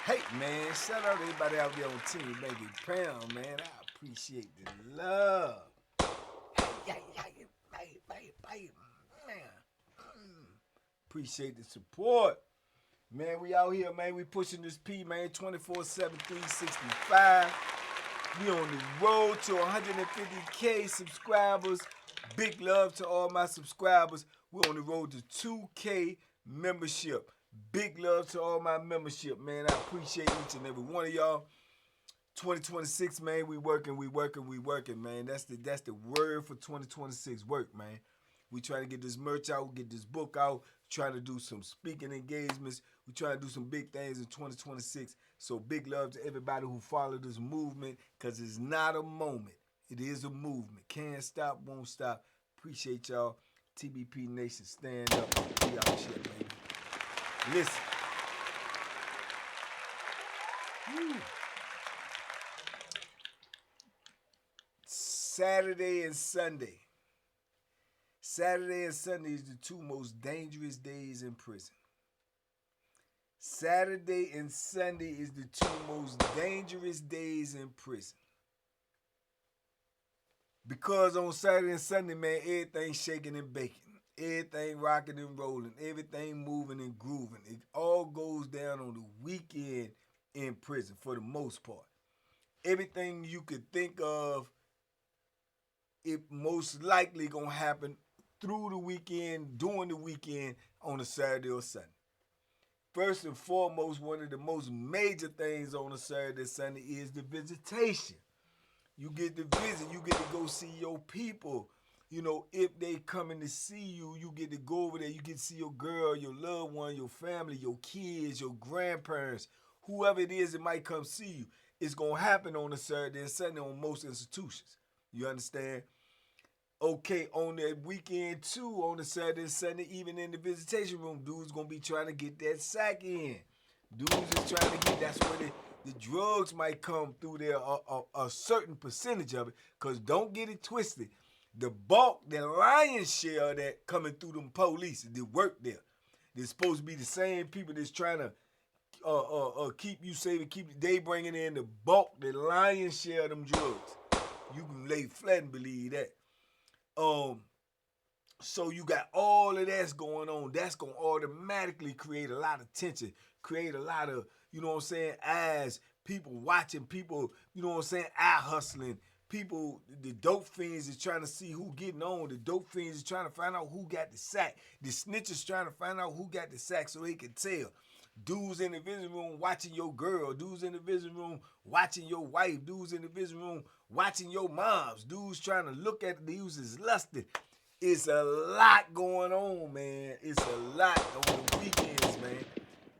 Hey, man, shout out to everybody out there on Team Banky Pound, man. I appreciate the love. Hey, man. Appreciate the support. Man, we out here, man. We pushing this P, man, 24/7, 365. We on the road to 150K subscribers. Big love to all my subscribers. We're on the road to 2K membership. Big love to all my membership, man. I appreciate each and every one of y'all. 2026, man, we working, man. That's the word for 2026, work, man. We trying to get this merch out, get this book out, trying to do some speaking engagements. We trying to do some big things in 2026. So big love to everybody who followed this movement, because it's not a moment. It is a movement. Can't stop, won't stop. Appreciate y'all. TBP Nation, stand up. We out here, baby. Listen. Woo. Saturday and Sunday. Saturday and Sunday is the two most dangerous days in prison. Saturday and Sunday is the two most dangerous days in prison. Because on Saturday and Sunday, man, everything's shaking and baking. Everything rocking and rolling. Everything moving and grooving. It all goes down on the weekend in prison for the most part. Everything you could think of, it most likely gonna happen through the weekend, during the weekend, on a Saturday or Sunday. First and foremost, one of the most major things on a Saturday or Sunday is the visitation. You get to visit, you get to go see your people. You know, if they coming to see you, you get to go over there, you get to see your girl, your loved one, your family, your kids, your grandparents, whoever it is that might come see you. It's going to happen on a Saturday and Sunday on most institutions. You understand? Okay, on that weekend too, on the Saturday and Sunday, even in the visitation room, dudes going to be trying to get that sack in. Dudes is trying to get, that's where the drugs might come through there, a certain percentage of it, because don't get it twisted. The bulk, the lion's share of that coming through them police that work there. They're supposed to be the same people that's trying to keep you safe and they bringing in the bulk, the lion's share of them drugs. You can lay flat and believe that. So you got all of that's going on. That's going to automatically create a lot of tension, create a lot of, you know what I'm saying, eyes, people watching, people, you know what I'm saying, eye hustling. People, the dope fiends is trying to see who getting on. The dope fiends is trying to find out who got the sack. The snitches trying to find out who got the sack so they can tell. Dudes in the visiting room watching your girl. Dudes in the visiting room watching your wife. Dudes in the visiting room watching your moms. Dudes trying to look at the dudes as lusted. It's a lot going on, man. It's a lot on the weekends, man.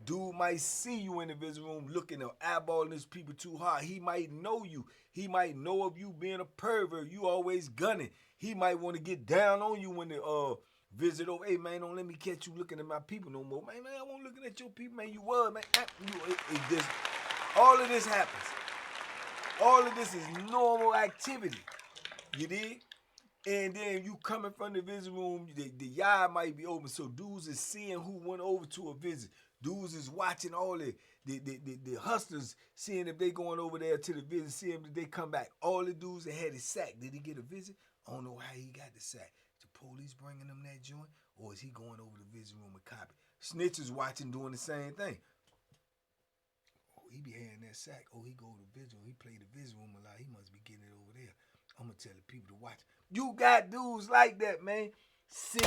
Dude might see you in the visiting room looking or eyeballing his people too hard. He might know you. He might know of you being a pervert. You always gunning. He might want to get down on you when the visit over. Hey, man, don't let me catch you looking at my people no more. Man, I won't looking at your people, man. You was, man. All of this happens. All of this is normal activity. You dig? And then you coming from the visit room, the yard might be open, so dudes is seeing who went over to a visit. Dudes is watching all the hustlers, seeing if they going over there to the visit, seeing if they come back. All the dudes that had his sack, did he get a visit? I don't know how he got the sack. The police bringing him that joint, or is he going over to the visit room and copy? Snitches watching, doing the same thing. Oh, he be having that sack. Oh, he go to the visit room. He play the visit room a lot. He must be getting it over there. I'm going to tell the people to watch. You got dudes like that, man. Sick,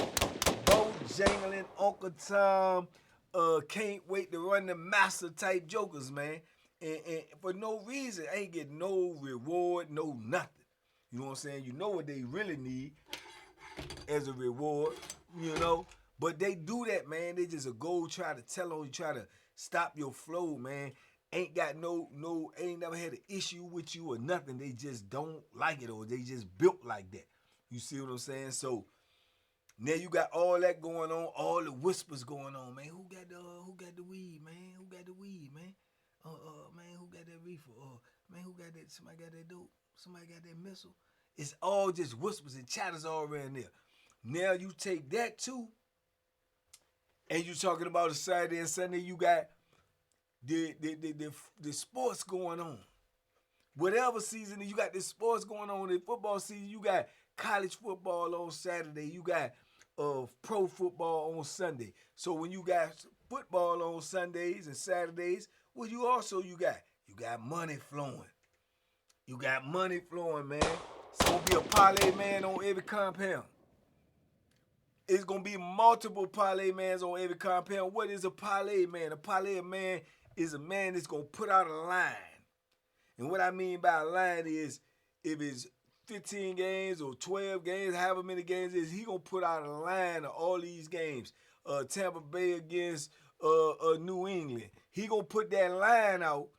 Bojangling, Uncle Tom, can't wait to run the master type jokers, man. And for no reason, ain't get no reward, no nothing. You know what I'm saying? You know what they really need as a reward, you know? But they do that, man. They just a go try to tell on you, try to stop your flow, man. Ain't got ain't never had an issue with you or nothing. They just don't like it, or they just built like that. You see what I'm saying? So now you got all that going on, all the whispers going on, man. Who got the weed, man? Who got the weed, man? Man, who got that reefer? Man, who got that? Somebody got that dope? Somebody got that missile? It's all just whispers and chatters all around there. Now you take that too, and you talking about a Saturday and Sunday, you got the sports going on. Whatever season you got, the sports going on. In football season, you got college football on Saturday. You got pro football on Sunday. So when you got football on Sundays and Saturdays, well, you got money flowing. You got money flowing, man. It's gonna be a parlay man on every compound. It's gonna be multiple parlay mans on every compound. What is a parlay man? A parlay man is a man that's gonna put out a line. And what I mean by a line is if it's 15 games or 12 games, however many games it is, he gonna put out a line of all these games. Tampa Bay against New England. He gonna put that line out,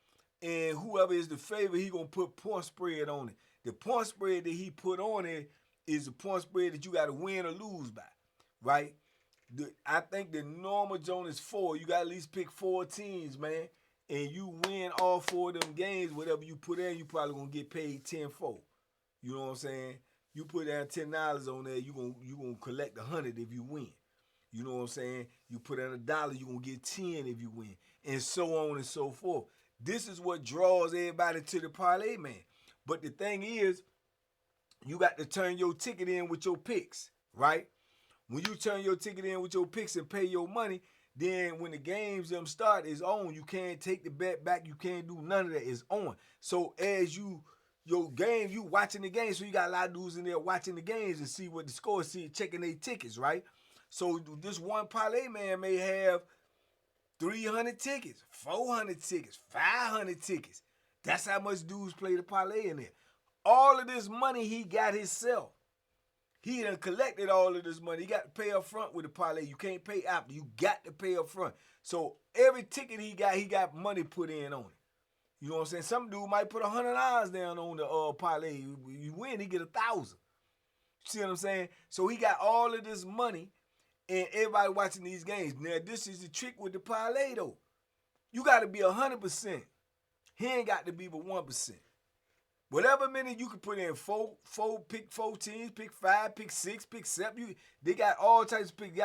and whoever is the favorite, he gonna put point spread on it. The point spread that he put on it is the point spread that you got to win or lose by, right? I think the normal zone is 4. You got to at least pick 4 teams, man. And you win all 4 of them games, whatever you put in, you probably going to get paid 10-4. You know what I'm saying? You put down $10 on there, you gonna collect 100 if you win. You know what I'm saying? You put in $1, you going to get 10 if you win. And so on and so forth. This is what draws everybody to the parlay man. But the thing is, you got to turn your ticket in with your picks, right? When you turn your ticket in with your picks and pay your money, then when the games them start, it's on. You can't take the bet back. You can't do none of that. It's on. So as you watching the game. So you got a lot of dudes in there watching the games and see what the score is, checking their tickets, right? So this one parlay man may have 300 tickets, 400 tickets, 500 tickets. That's how much dudes play the parlay in there. All of this money he got himself. He done collected all of this money. He got to pay up front with the parlay. You can't pay after. You got to pay up front. So every ticket he got money put in on it. You know what I'm saying? Some dude might put $100 down on the parlay. You win, he get 1,000. See what I'm saying? So he got all of this money, and everybody watching these games. Now this is the trick with the parlay though. You got to be 100%. He ain't got to be but 1%. Whatever minute you can put in pick 4 teams, pick 5, pick 6, pick 7. They got all types of picks.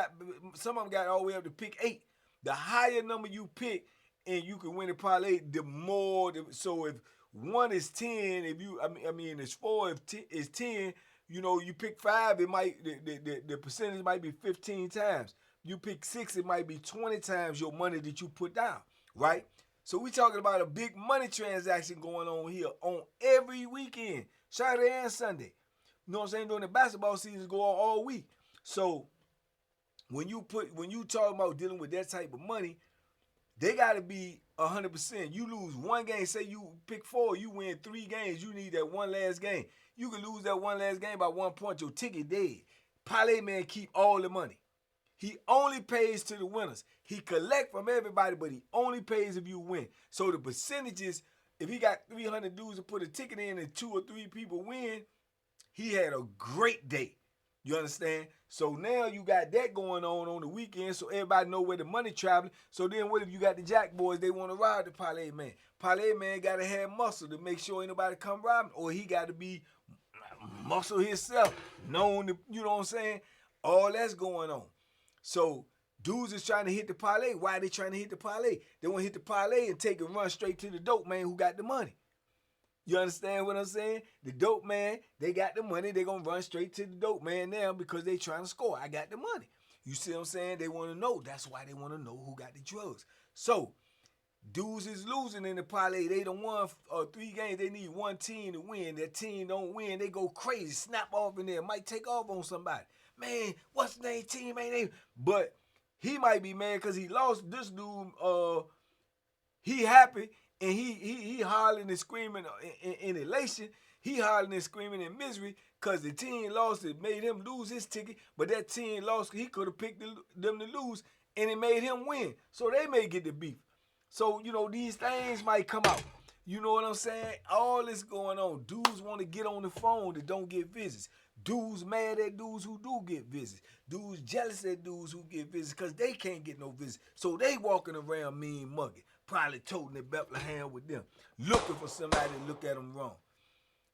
Some of them got all the way up to pick 8. The higher number you pick, and you can win the parlay, the more. So if 1 is 10, it's 4. If is 10, you pick 5, it might the percentage might be 15 times. You pick 6, it might be 20 times your money that you put down, right? So we talking about a big money transaction going on here on every weekend, Saturday and Sunday. You know what I'm saying? During the basketball seasons go on all week. So when you talk about dealing with that type of money, they got to be 100%. You lose one game, say you pick 4, you win 3 games, you need that one last game. You can lose that one last game by 1 point, your ticket dead. Parlay man keep all the money. He only pays to the winners. He collect from everybody, but he only pays if you win. So the percentages, if he got 300 dudes to put a ticket in and 2 or 3 people win, he had a great day. You understand? So now you got that going on the weekend, so everybody know where the money traveling. So then what if you got the Jack boys, they want to ride the parlay man? Parlay man got to have muscle to make sure ain't nobody come rob him, or he got to be muscle himself, known to, you know what I'm saying? All that's going on. So dudes is trying to hit the parlay. Why are they trying to hit the parlay? They want to hit the parlay and take and run straight to the dope man who got the money. You understand what I'm saying? The dope man, they got the money. They going to run straight to the dope man now because they trying to score. I got the money. You see what I'm saying? They want to know. That's why they want to know who got the drugs. So dudes is losing in the parlay. They done won 3 games. They need one team to win. That team don't win. They go crazy. Snap off in there. Might take off on somebody. Man, what's the name? Team ain't name. But he might be mad because he lost. This dude, he happy and he hollering and screaming in elation. He hollering and screaming in misery because the team lost. It made him lose his ticket. But that team lost. He could have picked them to lose, and it made him win. So they may get the beef. So, these things might come out. You know what I'm saying? All this going on. Dudes want to get on the phone that don't get visits. Dudes mad at dudes who do get visits. Dudes jealous at dudes who get visits because they can't get no visits. So they walking around mean mugging, probably toting their Bethlehem with them, looking for somebody to look at them wrong.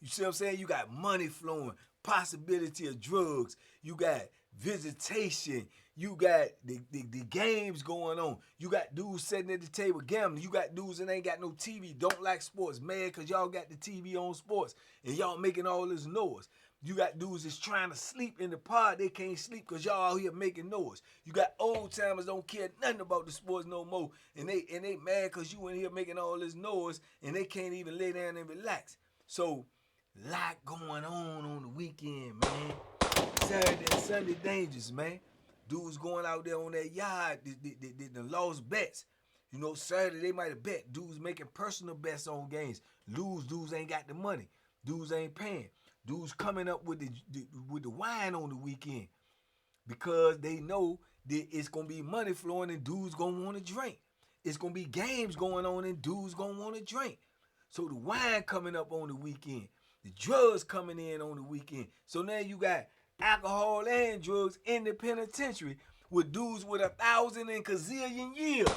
You see what I'm saying? You got money flowing, possibility of drugs. You got visitation. You got the games going on. You got dudes sitting at the table gambling. You got dudes that ain't got no TV, don't like sports, mad because y'all got the TV on sports and y'all making all this noise. You got dudes that's trying to sleep in the pod. They can't sleep because y'all out here making noise. You got old timers don't care nothing about the sports no more. And they mad because you in here making all this noise and they can't even lay down and relax. So, lot going on the weekend, man. Saturday and Sunday dangerous, man. Dudes going out there on that yard, the lost bets. You know, Saturday they might have bet. Dudes making personal bets on games. Lose, dudes ain't got the money. Dudes ain't paying. Dudes coming up with the wine on the weekend because they know that it's gonna be money flowing and dudes gonna want to drink. It's gonna be games going on and dudes gonna want to drink. So the wine coming up on the weekend, the drugs coming in on the weekend. So now you got alcohol and drugs in the penitentiary with dudes with 1,000 and gazillion years.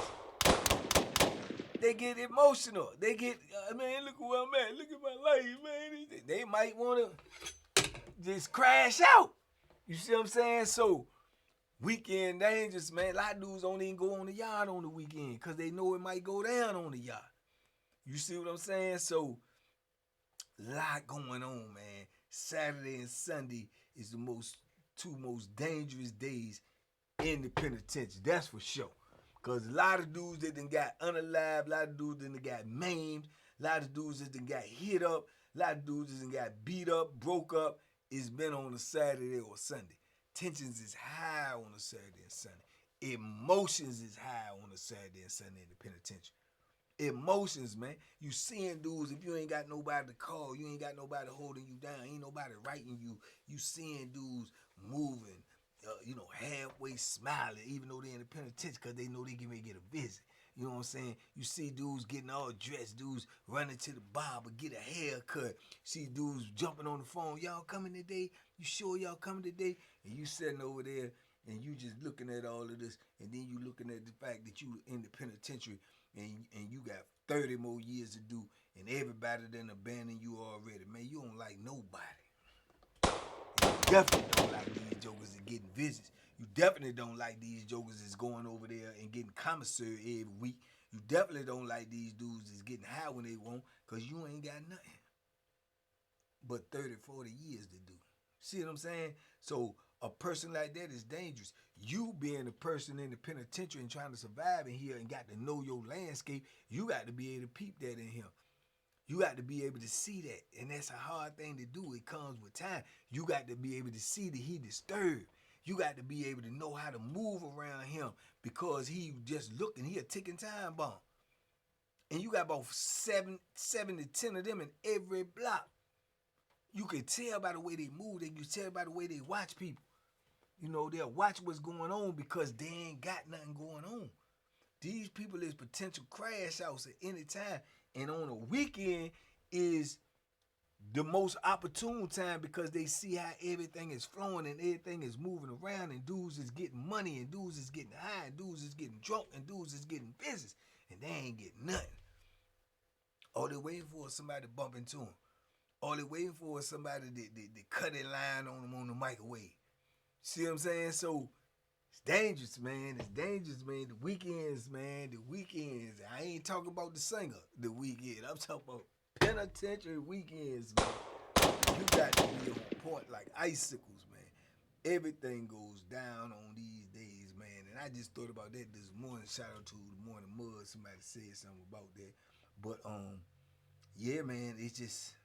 They get emotional. They get, man, look where I'm at. Look at my life, man. They might want to just crash out. You see what I'm saying? So, weekend dangerous, man. A lot of dudes don't even go on the yard on the weekend because they know it might go down on the yard. You see what I'm saying? So, a lot going on, man. Saturday and Sunday is the two most dangerous days in the penitentiary. That's for sure. Because a lot of dudes that done got unalived, a lot of dudes that done got maimed, a lot of dudes that done got hit up, a lot of dudes that done got beat up, broke up. It's been on a Saturday or Sunday. Tensions is high on a Saturday and Sunday. Emotions is high on a Saturday and Sunday in the penitentiary. Emotions, man. You seeing dudes, if you ain't got nobody to call, you ain't got nobody holding you down, ain't nobody writing you, you seeing dudes moving, halfway smiling, even though they in the penitentiary because they know they can get a visit. You know what I'm saying? You see dudes getting all dressed, dudes running to the barber, get a haircut. See dudes jumping on the phone. Y'all coming today? You sure y'all coming today? And you sitting over there and you just looking at all of this, and then you looking at the fact that you in the penitentiary and you got 30 more years to do, and everybody done abandoned you already. Man, you don't like nobody. You definitely don't like these jokers that getting visits. You definitely don't like these jokers that's going over there and getting commissary every week. You definitely don't like these dudes that's getting high when they want because you ain't got nothing but 30, 40 years to do. See what I'm saying? So a person like that is dangerous. You being a person in the penitentiary and trying to survive in here and got to know your landscape, you got to be able to peep that in here. You got to be able to see that, and that's a hard thing to do. It comes with time. You got to be able to see that he disturbed. You got to be able to know how to move around him because he just looking. He a ticking time bomb. And you got about 7 to 10 of them in every block. You can tell by the way they move. You can tell by the way they watch people. You know, they'll watch what's going on because they ain't got nothing going on. These people is potential crash outs at any time. And on a weekend is the most opportune time because they see how everything is flowing and everything is moving around and dudes is getting money and dudes is getting high and dudes is getting drunk and dudes is getting business and they ain't getting nothing. All they waiting for is somebody to bump into them. All they waiting for is somebody to cut a line on them on the microwave. See what I'm saying? So it's dangerous, man. It's dangerous, man. The weekends, man. The weekends. I ain't talking about the singer, the weekend. I'm talking about penitentiary weekends, man. You got to be on point like icicles, man. Everything goes down on these days, man. And I just thought about that this morning. Shout out to the Morning Mud. Somebody said something about that. But, yeah, man, it's just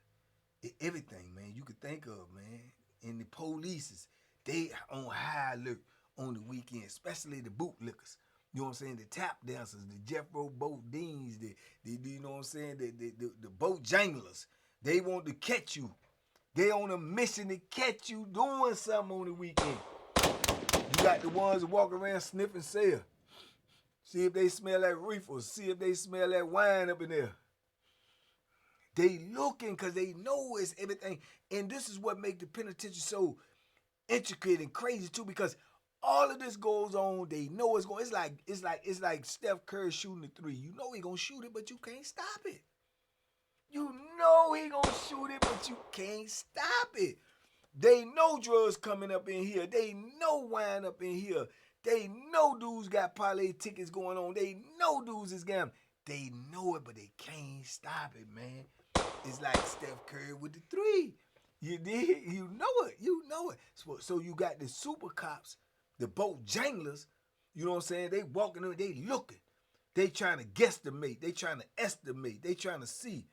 everything, man, you could think of, man. And the police, they on high alert on the weekend, especially the bootlickers. You know what I'm saying? The tap dancers, the Jeffro boat deans, the you know what I'm saying? The boat janglers. They want to catch you. They on a mission to catch you doing something on the weekend. You got the ones that walk around sniffing sail. See if they smell that reefer. See if they smell that wine up in there. They looking because they know it's everything. And this is what makes the penitentiary so intricate and crazy too, because all of this goes on. They know it's going. It's like Steph Curry shooting the three. You know he gonna shoot it, but you can't stop it. You know he gonna shoot it, but you can't stop it. They know drugs coming up in here. They know wine up in here. They know dudes got parlay tickets going on. They know dudes is gambling. They know it, but they can't stop it, man. It's like Steph Curry with the three. You did? You know it. You know it. So you got the super cops, the boat janglers, you know what I'm saying? They walking in, they looking. They trying to guesstimate. They trying to estimate. They trying to see.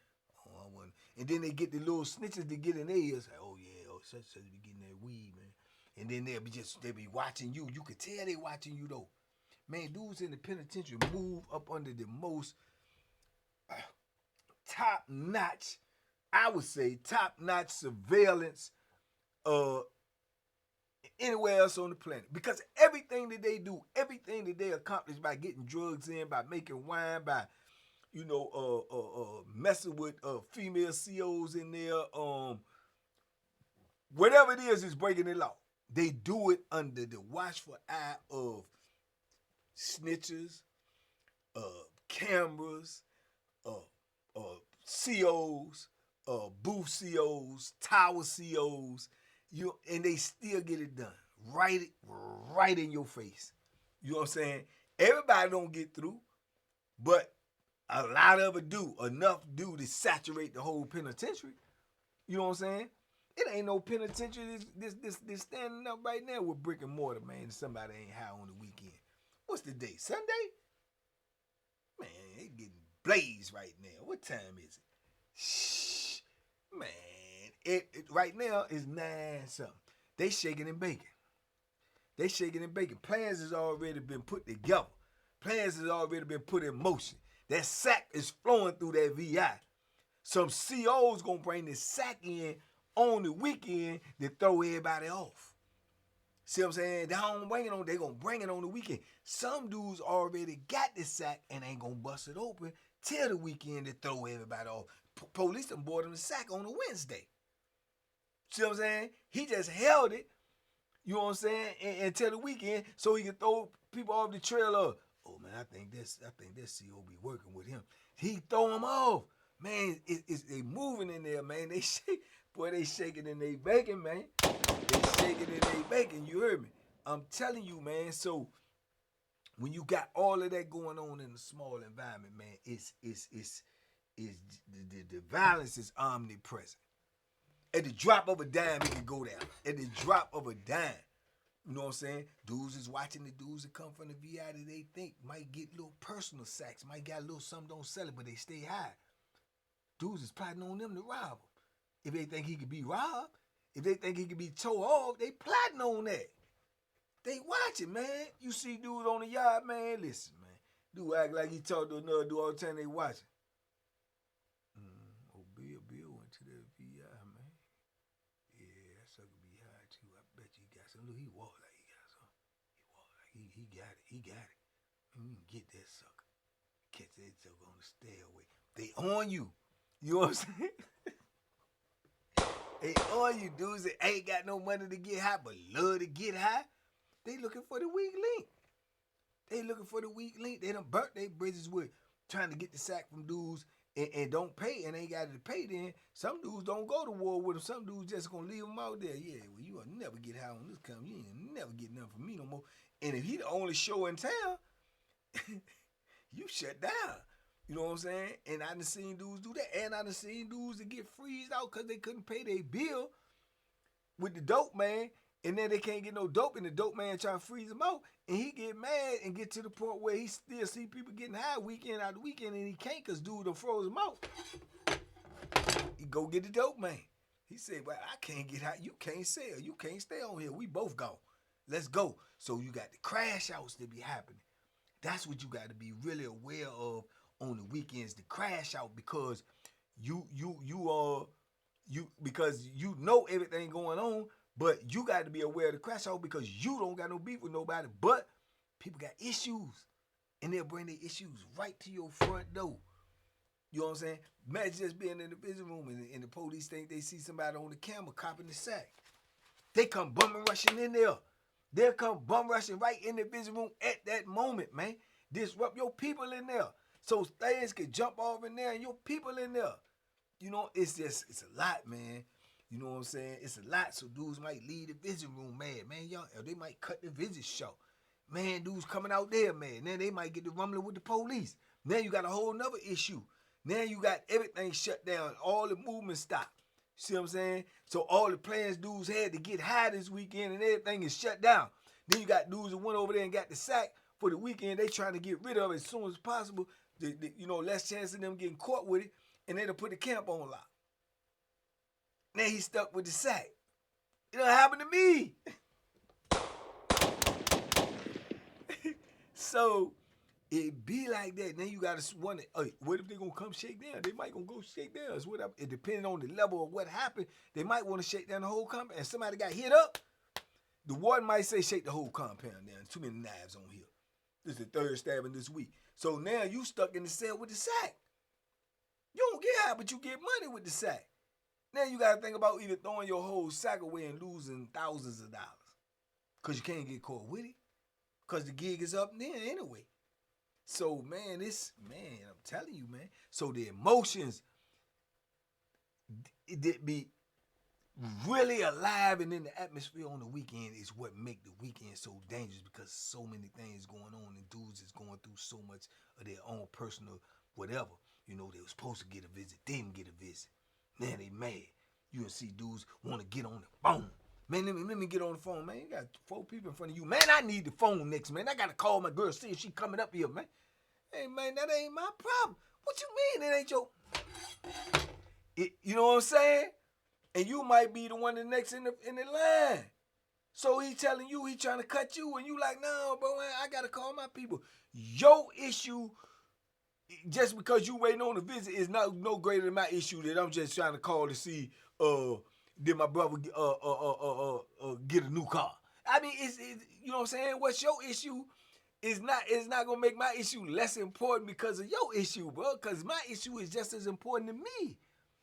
Oh, I want. And then they get the little snitches to get in their ears. Like, oh yeah, oh such be getting that weed, man. And then they be watching you. You could tell they watching you though. Man, dudes in the penitentiary move up under the most top-notch, I would say, top-notch surveillance anywhere else on the planet. Because everything that they do, everything that they accomplish by getting drugs in, by making wine, by, messing with female COs in there, whatever it is breaking the law. They do it under the watchful eye of snitchers, cameras, COs, booth COs, tower COs, and they still get it done right in your face. You know what I'm saying? Everybody don't get through, but a lot of it do. Enough do to saturate the whole penitentiary. You know what I'm saying? It ain't no penitentiary this standing up right now with brick and mortar, man. Somebody ain't high on the weekend. What's the day? Sunday? Man, it getting blazed right now. What time is it? Shh, man. It right now is 9 something. They shaking and baking. They shaking and baking. Plans has already been put together. Plans has already been put in motion. That sack is flowing through that VI. Some COs gonna bring this sack in on the weekend to throw everybody off. See what I'm saying? They don't bring it on. They gonna bring it on the weekend. Some dudes already got this sack and ain't gonna bust it open till the weekend to throw everybody off. Police done bought him the sack on a Wednesday. See what I'm saying? He just held it, you know what I'm saying, until the weekend so he can throw people off the trail of, oh man, I think this CO be working with him. He throw them off. Man, they moving in there, man. They shaking and they baking, man. They shaking and they baking, you heard me. I'm telling you, man, so when you got all of that going on in a small environment, man, the violence is omnipresent. At the drop of a dime, it can go down. At the drop of a dime. You know what I'm saying? Dudes is watching the dudes that come from the VI that they think might get little personal sacks, might get a little something, don't sell it, but they stay high. Dudes is plotting on them to rob him. If they think he could be robbed, if they think he could be towed off, they plotting on that. They watching, man. You see dudes on the yard, man, listen, man. Dude act like he talk to another dude all the time they watching. Bill went to the VI, man. Yeah, that sucker be high too. I bet you got some. Look, he walk like he got some. He walk like he got it. He got it. You can get that sucker. Catch that sucker on the stairway. They on you. You know what I'm saying? They on you, dudes that ain't got no money to get high, but love to get high. They looking for the weak link. They looking for the weak link. They done burnt their bridges with trying to get the sack from dudes and don't pay and ain't got to pay then. Some dudes don't go to war with them. Some dudes just gonna leave them out there. Yeah, well, you will never get high on this company. You ain't never get nothing from me no more. And if he the only show in town, you shut down. You know what I'm saying? And I done seen dudes do that. And I done seen dudes that get freezed out because they couldn't pay their bill with the dope man. And then they can't get no dope, and the dope man trying to freeze them out. And he get mad and get to the point where he still see people getting high weekend after weekend, and he can't because dude done froze him out. He go get the dope man. He said, well, I can't get high. You can't sell. You can't stay on here. We both gone. Let's go. So you got the crash outs that be happening. That's what you got to be really aware of on the weekends, the crash out, because because you know everything going on, but you got to be aware of the crash out because you don't got no beef with nobody, but people got issues, and they'll bring their issues right to your front door. You know what I'm saying? Imagine just being in the visiting room and the police think they see somebody on the camera copping the sack. They come bum rushing in there. They'll come bum rushing right in the visiting room at that moment, man. Disrupt your people in there. So things can jump off in there and your people in there. You know, it's a lot, man. You know what I'm saying? It's a lot, so dudes might leave the visit room mad, man. Y'all, or they might cut the visit short. Man, dudes coming out there, man. Then they might get to rumbling with the police. Then you got a whole nother issue. Now you got everything shut down. All the movement stopped. See what I'm saying? So all the plans dudes had to get high this weekend and everything is shut down. Then you got dudes that went over there and got the sack for the weekend. They trying to get rid of it as soon as possible. Less chance of them getting caught with it. And they done put the camp on lock. Now he's stuck with the sack. It done happened to me. So it be like that. Then you gotta wonder, hey, what if they gonna come shake down? They might gonna go shake down. So it depending on the level of what happened, they might want to shake down the whole compound. And somebody got hit up, the warden might say shake the whole compound down. Too many knives on here. This is the third stabbing this week. So now you stuck in the cell with the sack. You don't get high, but you get money with the sack. Now you gotta think about either throwing your whole sack away and losing thousands of dollars. Cause you can't get caught with it. Cause the gig is up there anyway. So man, I'm telling you, man. So the emotions it be really alive and in the atmosphere on the weekend is what make the weekend so dangerous, because so many things going on and dudes is going through so much of their own personal whatever. They were supposed to get a visit, didn't get a visit. Now they mad. You can see dudes want to get on the phone. Man, let me get on the phone, man. You got 4 people in front of you. Man, I need the phone next, man. I got to call my girl, see if she coming up here, man. Hey, man, that ain't my problem. What you mean it ain't your... You know what I'm saying? And you might be the one that next in the line. So he telling you, he trying to cut you, and you like, no, bro, man, I got to call my people. Your issue, just because you waiting on a visit, is no greater than my issue that I'm just trying to call to see... did my brother get a new car? I mean, it's you know what I'm saying? What's your issue is not gonna make my issue less important because of your issue, bro. Because my issue is just as important to me.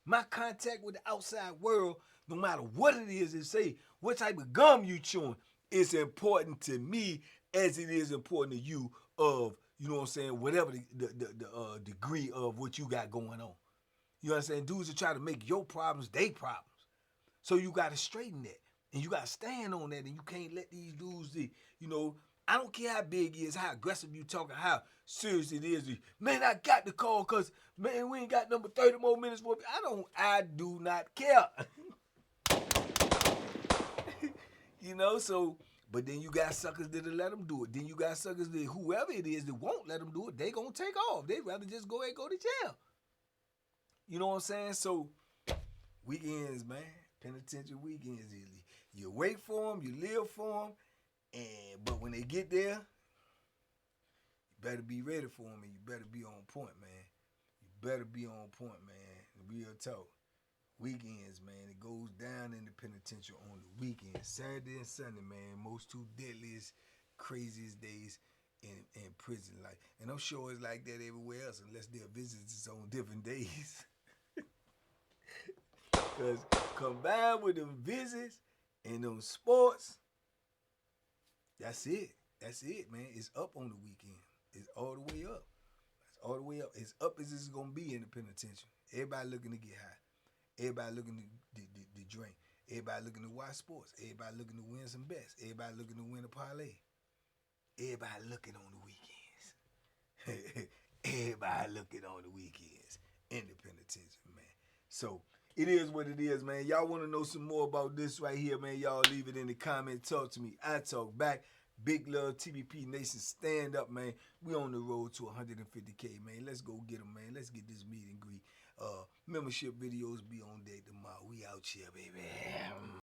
My contact with the outside world, no matter what it is, and say what type of gum you chewing, is important to me as it is important to you. Of you know what I'm saying? Whatever the degree of what you got going on. You understand? Dudes are trying to make your problems their problems. So you got to straighten that. And you got to stand on that. And you can't let these dudes, I don't care how big he is, how aggressive you talking, how serious it is. Man, I got the call because, man, we ain't got number 30 more minutes for me. I do not care. So, but then you got suckers that'll let them do it. Then you got suckers that whoever it is that won't let them do it, they going to take off. They'd rather just go ahead and go to jail. You know what I'm saying? So, weekends, man. Penitentiary weekends. You wait for them, you live for them, but when they get there, you better be ready for them, and you better be on point, man. You better be on point, man. Real talk. Weekends, man. It goes down in the penitentiary on the weekends. Saturday and Sunday, man. Most 2 deadliest, craziest days in prison life. And I'm sure it's like that everywhere else, unless their visits on different days. Because combined with them visits and them sports, that's it. That's it, man. It's up on the weekend. It's all the way up. It's all the way up. It's up as it's going to be in the penitentiary. Everybody looking to get high. Everybody looking to drink. Everybody looking to watch sports. Everybody looking to win some bets. Everybody looking to win a parlay. Everybody looking on the weekends. Everybody looking on the weekends in the penitentiary, man. So, it is what it is, man. Y'all want to know some more about this right here, man? Y'all leave it in the comments. Talk to me. I talk back. Big love, TBP Nation. Stand up, man. We on the road to 150K, man. Let's go get them, man. Let's get this meet and greet. Membership videos be on deck tomorrow. We out here, baby.